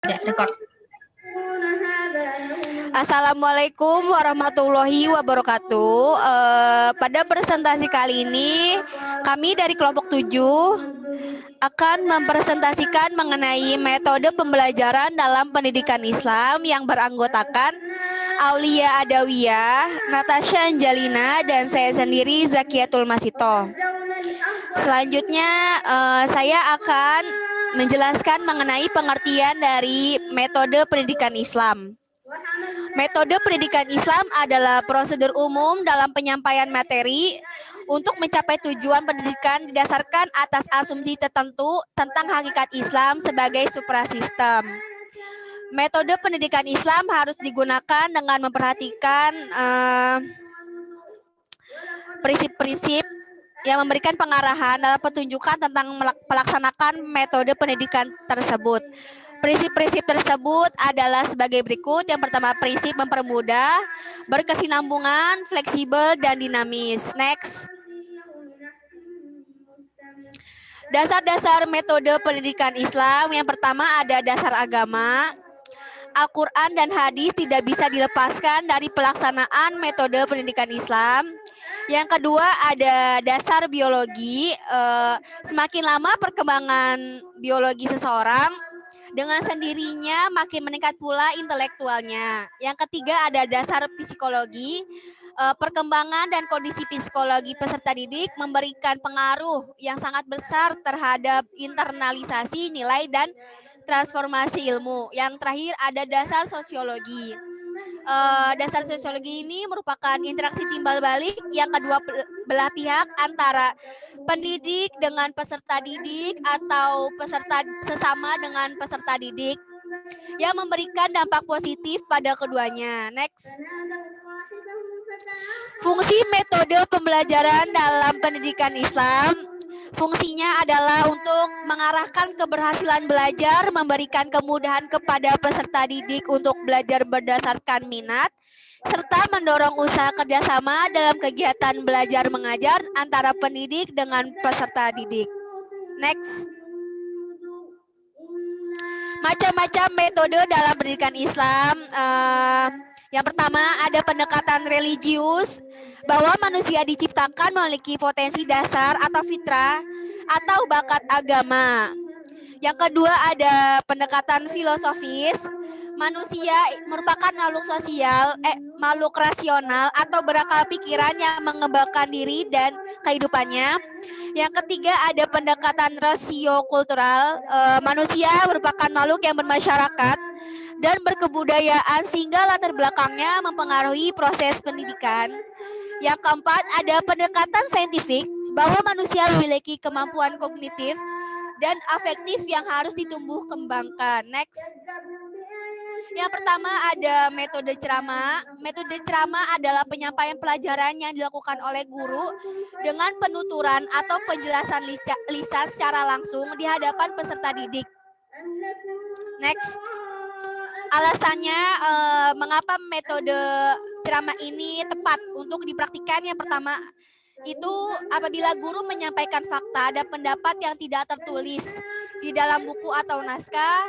Ya, record. Assalamualaikum warahmatullahi wabarakatuh. Pada presentasi kali ini, kami dari kelompok 7 akan mempresentasikan mengenai metode pembelajaran dalam pendidikan Islam yang beranggotakan Aulia Adawiyah, Natasha Angelina, dan saya sendiri Zakiatul Masito. Selanjutnya, saya akan menjelaskan mengenai pengertian dari metode pendidikan Islam. Metode pendidikan Islam adalah prosedur umum dalam penyampaian materi untuk mencapai tujuan pendidikan didasarkan atas asumsi tertentu tentang hakikat Islam sebagai suprasistem. Metode pendidikan Islam harus digunakan dengan memperhatikan prinsip-prinsip yang memberikan pengarahan dalam petunjukan tentang melaksanakan metode pendidikan tersebut. Prinsip-prinsip tersebut adalah sebagai berikut. Yang pertama, prinsip mempermudah, berkesinambungan, fleksibel, dan dinamis. Next. Dasar-dasar metode pendidikan Islam. Yang pertama ada dasar agama. Al-Quran dan hadis tidak bisa dilepaskan dari pelaksanaan metode pendidikan Islam. Yang kedua ada dasar biologi. Semakin lama perkembangan biologi seseorang, dengan sendirinya makin meningkat pula intelektualnya. Yang ketiga ada dasar psikologi. Perkembangan dan kondisi psikologi peserta didik memberikan pengaruh yang sangat besar terhadap internalisasi nilai dan transformasi ilmu. Yang terakhir ada dasar sosiologi. Dasar sosiologi ini merupakan interaksi timbal balik yang kedua belah pihak antara pendidik dengan peserta didik atau peserta sesama dengan peserta didik yang memberikan dampak positif pada keduanya. Next. Fungsi metode pembelajaran dalam pendidikan Islam. Fungsinya adalah untuk mengarahkan keberhasilan belajar, memberikan kemudahan kepada peserta didik untuk belajar berdasarkan minat, serta mendorong usaha kerjasama dalam kegiatan belajar mengajar antara pendidik dengan peserta didik. Next. Macam-macam metode dalam pendidikan Islam. Yang pertama ada pendekatan religius, bahwa manusia diciptakan memiliki potensi dasar atau fitrah atau bakat agama. Yang kedua ada pendekatan filosofis, manusia merupakan makhluk sosial, makhluk rasional atau berakal pikiran yang mengembangkan diri dan kehidupannya. Yang ketiga ada pendekatan rasiokultural, manusia merupakan makhluk yang bermasyarakat dan berkebudayaan sehingga latar belakangnya mempengaruhi proses pendidikan. Yang keempat ada pendekatan saintifik, bahwa manusia memiliki kemampuan kognitif dan afektif yang harus ditumbuh kembangkan. Next. Yang pertama ada metode ceramah. Metode ceramah adalah penyampaian pelajaran yang dilakukan oleh guru dengan penuturan atau penjelasan lisan secara langsung di hadapan peserta didik. Next. Alasannya mengapa metode ceramah ini tepat untuk dipraktikkan. Yang pertama itu apabila guru menyampaikan fakta dan pendapat yang tidak tertulis di dalam buku atau naskah,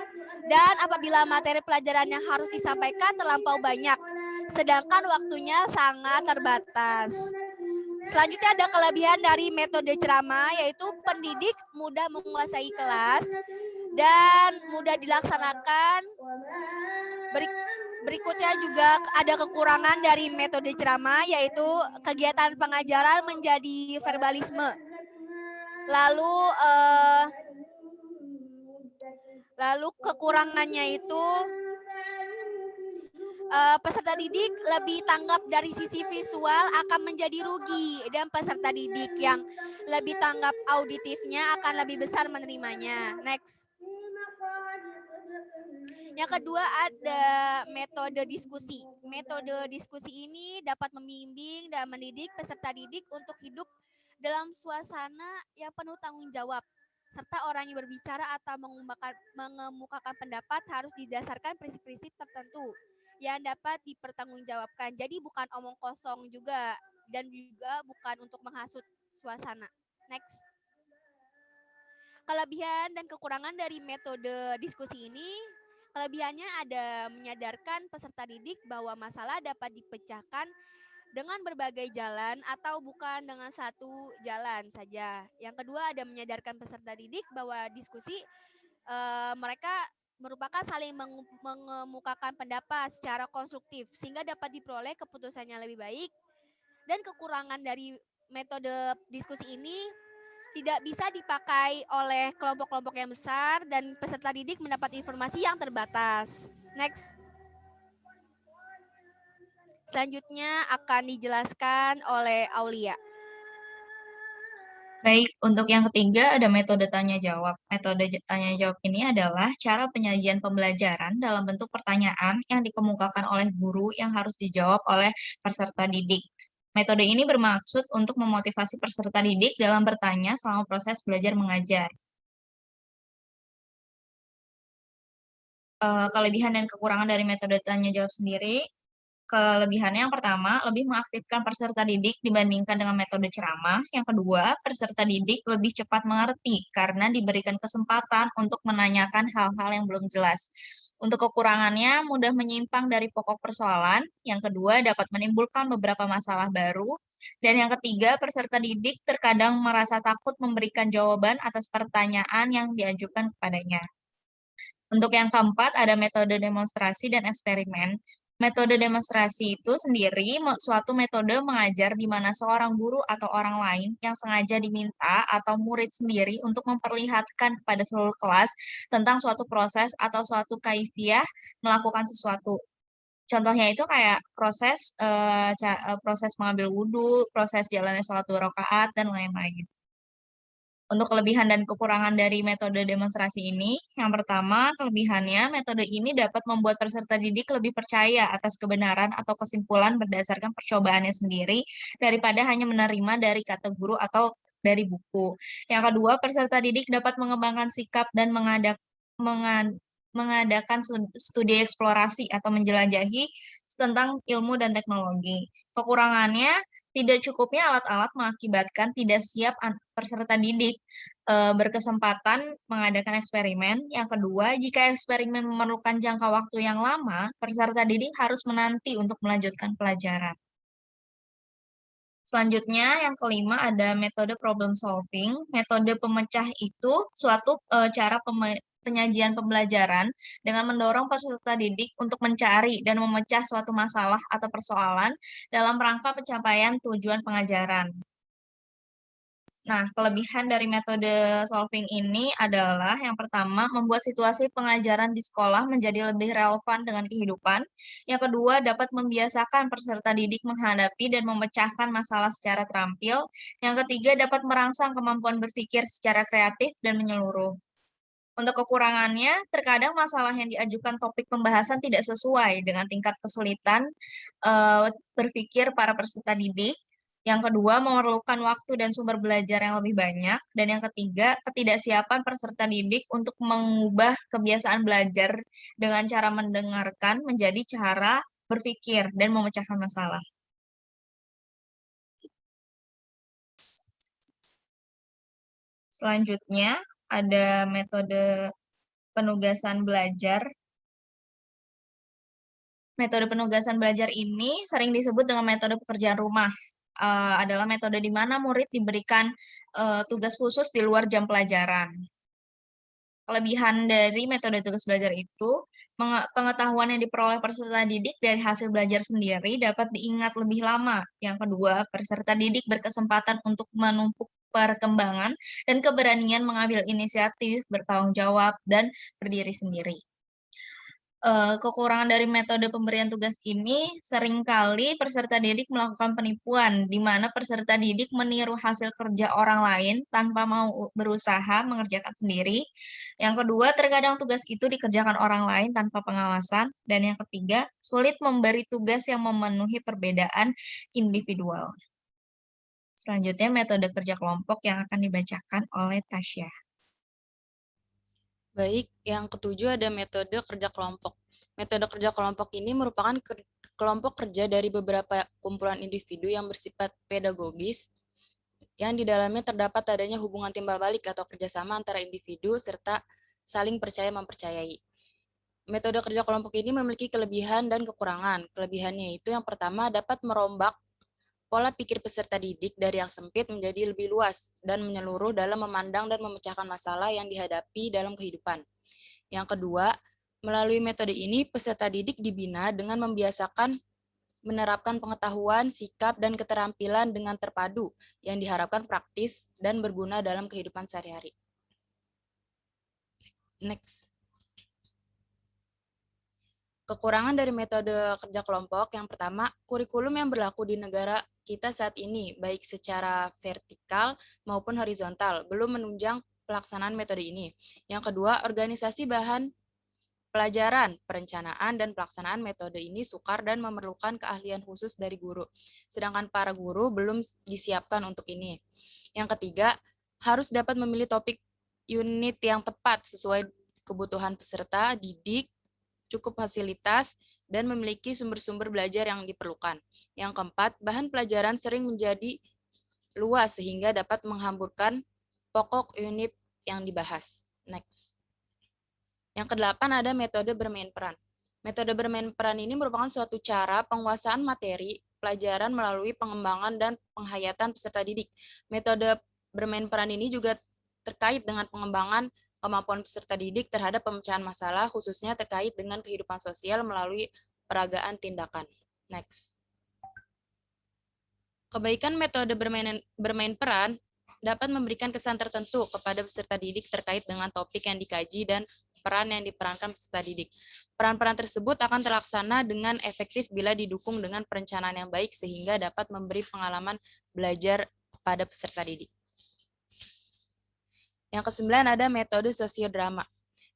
dan apabila materi pelajaran yang harus disampaikan terlampau banyak, sedangkan waktunya sangat terbatas. Selanjutnya ada kelebihan dari metode ceramah, yaitu pendidik mudah menguasai kelas dan mudah dilaksanakan. Berikutnya juga ada kekurangan dari metode ceramah, yaitu kegiatan pengajaran menjadi verbalisme. Lalu kekurangannya itu peserta didik lebih tanggap dari sisi visual akan menjadi rugi, dan peserta didik yang lebih tanggap auditifnya akan lebih besar menerimanya. Next. Yang kedua ada metode diskusi. Metode diskusi ini dapat membimbing dan mendidik peserta didik untuk hidup dalam suasana yang penuh tanggung jawab, serta orang yang berbicara atau mengemukakan pendapat harus didasarkan prinsip-prinsip tertentu yang dapat dipertanggungjawabkan. Jadi bukan omong kosong juga, dan juga bukan untuk menghasut suasana. Next. Kelebihan dan kekurangan dari metode diskusi ini. Kelebihannya ada menyadarkan peserta didik bahwa masalah dapat dipecahkan dengan berbagai jalan atau bukan dengan satu jalan saja. Yang kedua ada menyadarkan peserta didik bahwa diskusi mereka merupakan saling mengemukakan pendapat secara konstruktif sehingga dapat diperoleh keputusannya lebih baik. Dan kekurangan dari metode diskusi ini tidak bisa dipakai oleh kelompok-kelompok yang besar dan peserta didik mendapat informasi yang terbatas. Next. Selanjutnya akan dijelaskan oleh Aulia. Baik, untuk yang ketiga ada metode tanya jawab. Metode tanya jawab ini adalah cara penyajian pembelajaran dalam bentuk pertanyaan yang dikemukakan oleh guru yang harus dijawab oleh peserta didik. Metode ini bermaksud untuk memotivasi peserta didik dalam bertanya selama proses belajar mengajar. Kelebihan dan kekurangan dari metode tanya jawab sendiri. Kelebihannya yang pertama, lebih mengaktifkan peserta didik dibandingkan dengan metode ceramah. Yang kedua, peserta didik lebih cepat mengerti karena diberikan kesempatan untuk menanyakan hal-hal yang belum jelas. Untuk kekurangannya, mudah menyimpang dari pokok persoalan. Yang kedua, dapat menimbulkan beberapa masalah baru. Dan yang ketiga, peserta didik terkadang merasa takut memberikan jawaban atas pertanyaan yang diajukan kepadanya. Untuk yang keempat, ada metode demonstrasi dan eksperimen. Metode demonstrasi itu sendiri suatu metode mengajar di mana seorang guru atau orang lain yang sengaja diminta atau murid sendiri untuk memperlihatkan kepada seluruh kelas tentang suatu proses atau suatu kaifiah melakukan sesuatu. Contohnya itu kayak proses mengambil wudhu, proses jalannya sholat 2 rakaat, dan lain-lain. Untuk kelebihan dan kekurangan dari metode demonstrasi ini, yang pertama, kelebihannya metode ini dapat membuat peserta didik lebih percaya atas kebenaran atau kesimpulan berdasarkan percobaannya sendiri daripada hanya menerima dari kata guru atau dari buku. Yang kedua, peserta didik dapat mengembangkan sikap dan mengadakan studi eksplorasi atau menjelajahi tentang ilmu dan teknologi. Kekurangannya, tidak cukupnya alat-alat mengakibatkan tidak siap peserta didik berkesempatan mengadakan eksperimen. Yang kedua, jika eksperimen memerlukan jangka waktu yang lama, peserta didik harus menanti untuk melanjutkan pelajaran. Selanjutnya, yang kelima ada metode problem solving. Metode pemecah itu suatu cara penyajian pembelajaran dengan mendorong peserta didik untuk mencari dan memecah suatu masalah atau persoalan dalam rangka pencapaian tujuan pengajaran. Nah, kelebihan dari metode solving ini adalah yang pertama, membuat situasi pengajaran di sekolah menjadi lebih relevan dengan kehidupan. Yang kedua, dapat membiasakan peserta didik menghadapi dan memecahkan masalah secara terampil. Yang ketiga, dapat merangsang kemampuan berpikir secara kreatif dan menyeluruh. Untuk kekurangannya, terkadang masalah yang diajukan topik pembahasan tidak sesuai dengan tingkat kesulitan berpikir para peserta didik. Yang kedua, memerlukan waktu dan sumber belajar yang lebih banyak. Dan yang ketiga, ketidaksiapan peserta didik untuk mengubah kebiasaan belajar dengan cara mendengarkan menjadi cara berpikir dan memecahkan masalah. Selanjutnya, ada metode penugasan belajar. Metode penugasan belajar ini sering disebut dengan metode pekerjaan rumah. Adalah metode di mana murid diberikan tugas khusus di luar jam pelajaran. Kelebihan dari metode tugas belajar itu, pengetahuan yang diperoleh peserta didik dari hasil belajar sendiri dapat diingat lebih lama. Yang kedua, peserta didik berkesempatan untuk menumpuk perkembangan dan keberanian mengambil inisiatif, bertanggung jawab, dan berdiri sendiri. Kekurangan dari metode pemberian tugas ini, seringkali peserta didik melakukan penipuan, di mana peserta didik meniru hasil kerja orang lain tanpa mau berusaha mengerjakan sendiri. Yang kedua, terkadang tugas itu dikerjakan orang lain tanpa pengawasan. Dan yang ketiga, sulit memberi tugas yang memenuhi perbedaan individual. Selanjutnya, metode kerja kelompok yang akan dibacakan oleh Tasya. Baik, yang ketujuh ada metode kerja kelompok. Metode kerja kelompok ini merupakan kelompok kerja dari beberapa kumpulan individu yang bersifat pedagogis, yang di dalamnya terdapat adanya hubungan timbal balik atau kerjasama antara individu serta saling percaya mempercayai. Metode kerja kelompok ini memiliki kelebihan dan kekurangan. Kelebihannya itu yang pertama dapat merombak pola pikir peserta didik dari yang sempit menjadi lebih luas dan menyeluruh dalam memandang dan memecahkan masalah yang dihadapi dalam kehidupan. Yang kedua, melalui metode ini peserta didik dibina dengan membiasakan menerapkan pengetahuan, sikap, dan keterampilan dengan terpadu yang diharapkan praktis dan berguna dalam kehidupan sehari-hari. Next. Kekurangan dari metode kerja kelompok, yang pertama, kurikulum yang berlaku di negara kita saat ini, baik secara vertikal maupun horizontal, belum menunjang pelaksanaan metode ini. Yang kedua, organisasi bahan pelajaran, perencanaan, dan pelaksanaan metode ini sukar dan memerlukan keahlian khusus dari guru, sedangkan para guru belum disiapkan untuk ini. Yang ketiga, harus dapat memilih topik unit yang tepat sesuai kebutuhan peserta didik, cukup fasilitas, dan memiliki sumber-sumber belajar yang diperlukan. Yang keempat, bahan pelajaran sering menjadi luas sehingga dapat menghamburkan pokok unit yang dibahas. Next. Yang kedelapan ada metode bermain peran. Metode bermain peran ini merupakan suatu cara penguasaan materi pelajaran melalui pengembangan dan penghayatan peserta didik. Metode bermain peran ini juga terkait dengan pengembangan kemampuan peserta didik terhadap pemecahan masalah, khususnya terkait dengan kehidupan sosial melalui peragaan tindakan. Next. Kebaikan metode bermain peran dapat memberikan kesan tertentu kepada peserta didik terkait dengan topik yang dikaji dan peran yang diperankan peserta didik. Peran-peran tersebut akan terlaksana dengan efektif bila didukung dengan perencanaan yang baik sehingga dapat memberi pengalaman belajar kepada peserta didik. Yang kesembilan ada metode sosiodrama.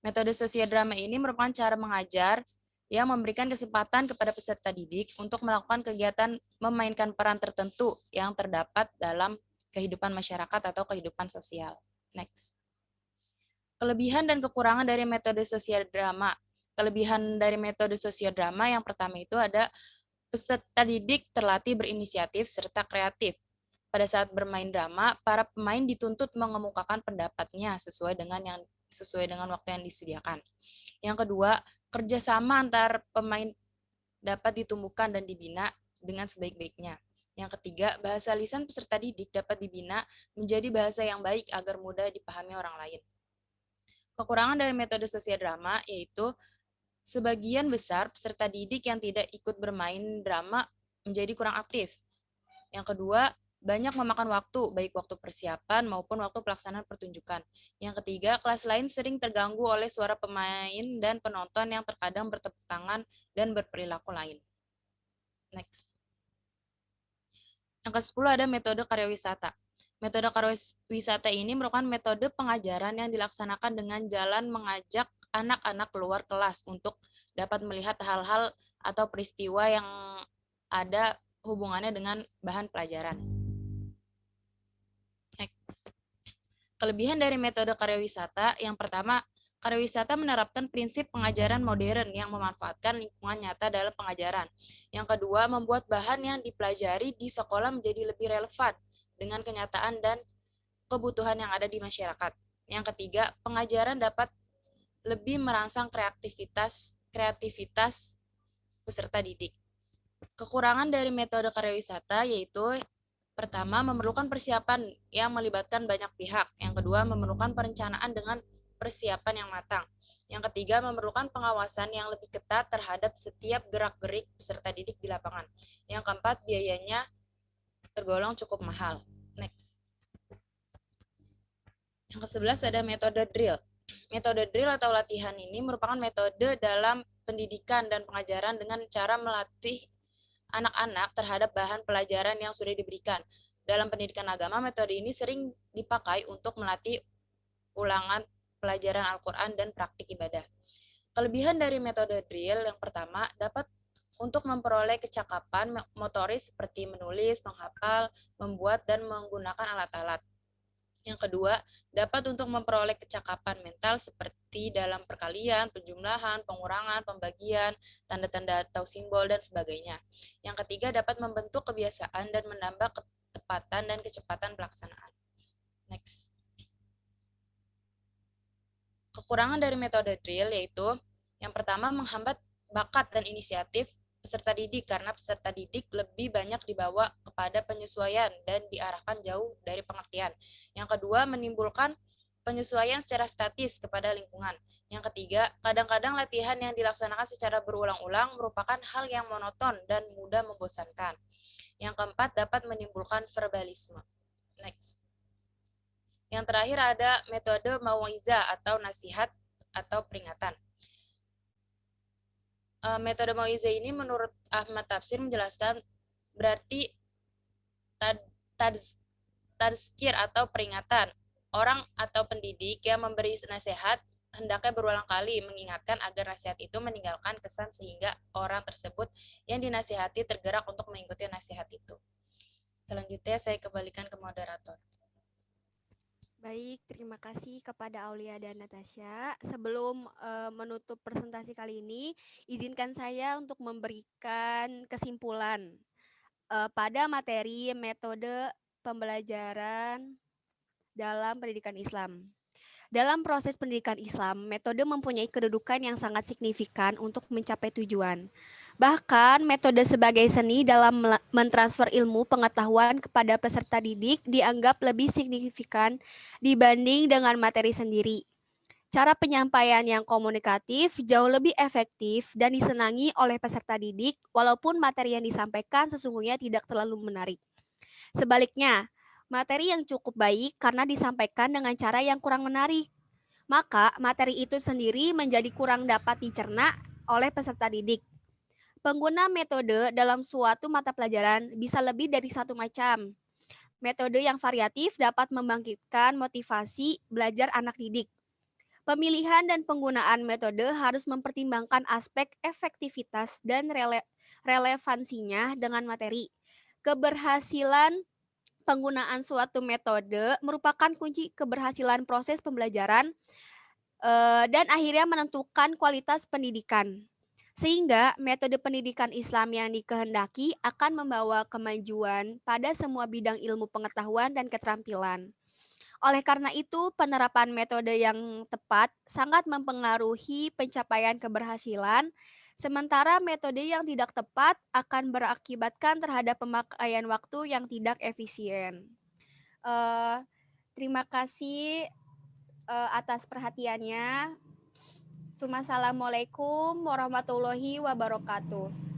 Metode sosiodrama ini merupakan cara mengajar yang memberikan kesempatan kepada peserta didik untuk melakukan kegiatan memainkan peran tertentu yang terdapat dalam kehidupan masyarakat atau kehidupan sosial. Next. Kelebihan dan kekurangan dari metode sosiodrama. Kelebihan dari metode sosiodrama yang pertama itu ada peserta didik terlatih berinisiatif serta kreatif. Pada saat bermain drama, para pemain dituntut mengemukakan pendapatnya sesuai dengan waktu yang disediakan. Yang kedua, kerjasama antar pemain dapat ditumbuhkan dan dibina dengan sebaik-baiknya. Yang ketiga, bahasa lisan peserta didik dapat dibina menjadi bahasa yang baik agar mudah dipahami orang lain. Kekurangan dari metode sosiodrama yaitu sebagian besar peserta didik yang tidak ikut bermain drama menjadi kurang aktif. Yang kedua, banyak memakan waktu, baik waktu persiapan maupun waktu pelaksanaan pertunjukan. Yang ketiga, kelas lain sering terganggu oleh suara pemain dan penonton yang terkadang bertepuk tangan dan berperilaku lain. Next. Yang ke-10 ada metode karya wisata. Metode karya wisata ini merupakan metode pengajaran yang dilaksanakan dengan jalan mengajak anak-anak keluar kelas untuk dapat melihat hal-hal atau peristiwa yang ada hubungannya dengan bahan pelajaran. Next. Kelebihan dari metode karya wisata, yang pertama, karya wisata menerapkan prinsip pengajaran modern yang memanfaatkan lingkungan nyata dalam pengajaran. Yang kedua, membuat bahan yang dipelajari di sekolah menjadi lebih relevan dengan kenyataan dan kebutuhan yang ada di masyarakat. Yang ketiga, pengajaran dapat lebih merangsang kreativitas peserta didik. Kekurangan dari metode karya wisata yaitu pertama, memerlukan persiapan yang melibatkan banyak pihak. Yang kedua, memerlukan perencanaan dengan persiapan yang matang. Yang ketiga, memerlukan pengawasan yang lebih ketat terhadap setiap gerak-gerik peserta didik di lapangan. Yang keempat, biayanya tergolong cukup mahal. Next. Yang ke-11 ada metode drill. Metode drill atau latihan ini merupakan metode dalam pendidikan dan pengajaran dengan cara melatih anak-anak terhadap bahan pelajaran yang sudah diberikan. Dalam pendidikan agama, metode ini sering dipakai untuk melatih ulangan pelajaran Al-Quran dan praktik ibadah. Kelebihan dari metode drill yang pertama, dapat untuk memperoleh kecakapan motoris seperti menulis, menghafal, membuat, dan menggunakan alat-alat. Yang kedua, dapat untuk memperoleh kecakapan mental seperti dalam perkalian, penjumlahan, pengurangan, pembagian, tanda-tanda atau simbol, dan sebagainya. Yang ketiga, dapat membentuk kebiasaan dan menambah ketepatan dan kecepatan pelaksanaan. Next. Kekurangan dari metode drill yaitu Yang pertama, menghambat bakat dan inisiatif peserta didik karena peserta didik lebih banyak dibawa kepada penyesuaian dan diarahkan jauh dari pengertian. Yang kedua, menimbulkan penyesuaian secara statis kepada lingkungan. Yang ketiga, kadang-kadang latihan yang dilaksanakan secara berulang-ulang merupakan hal yang monoton dan mudah membosankan. Yang keempat, dapat menimbulkan verbalisme. Next. Yang terakhir ada metode mauizah atau nasihat atau peringatan. Metode mauizah ini menurut Ahmad Tafsir menjelaskan berarti tadzkir atau peringatan. Orang atau pendidik yang memberi nasihat hendaknya berulang kali mengingatkan agar nasihat itu meninggalkan kesan sehingga orang tersebut yang dinasihati tergerak untuk mengikuti nasihat itu. Selanjutnya saya kembalikan ke moderator. Baik, terima kasih kepada Aulia dan Natasha. Sebelum menutup presentasi kali ini, izinkan saya untuk memberikan kesimpulan pada materi metode pembelajaran dalam pendidikan Islam. Dalam proses pendidikan Islam, metode mempunyai kedudukan yang sangat signifikan untuk mencapai tujuan. Bahkan, metode sebagai seni dalam mentransfer ilmu pengetahuan kepada peserta didik dianggap lebih signifikan dibanding dengan materi sendiri. Cara penyampaian yang komunikatif jauh lebih efektif dan disenangi oleh peserta didik, walaupun materi yang disampaikan sesungguhnya tidak terlalu menarik. Sebaliknya, materi yang cukup baik karena disampaikan dengan cara yang kurang menarik, maka materi itu sendiri menjadi kurang dapat dicerna oleh peserta didik. Pengguna metode dalam suatu mata pelajaran bisa lebih dari satu macam. Metode yang variatif dapat membangkitkan motivasi belajar anak didik. Pemilihan dan penggunaan metode harus mempertimbangkan aspek efektivitas dan relevansinya dengan materi. Keberhasilan penggunaan suatu metode merupakan kunci keberhasilan proses pembelajaran dan akhirnya menentukan kualitas pendidikan. Sehingga metode pendidikan Islam yang dikehendaki akan membawa kemajuan pada semua bidang ilmu pengetahuan dan keterampilan. Oleh karena itu, penerapan metode yang tepat sangat mempengaruhi pencapaian keberhasilan, sementara metode yang tidak tepat akan berakibatkan terhadap pemakaian waktu yang tidak efisien. Terima kasih atas perhatiannya. Assalamualaikum warahmatullahi wabarakatuh.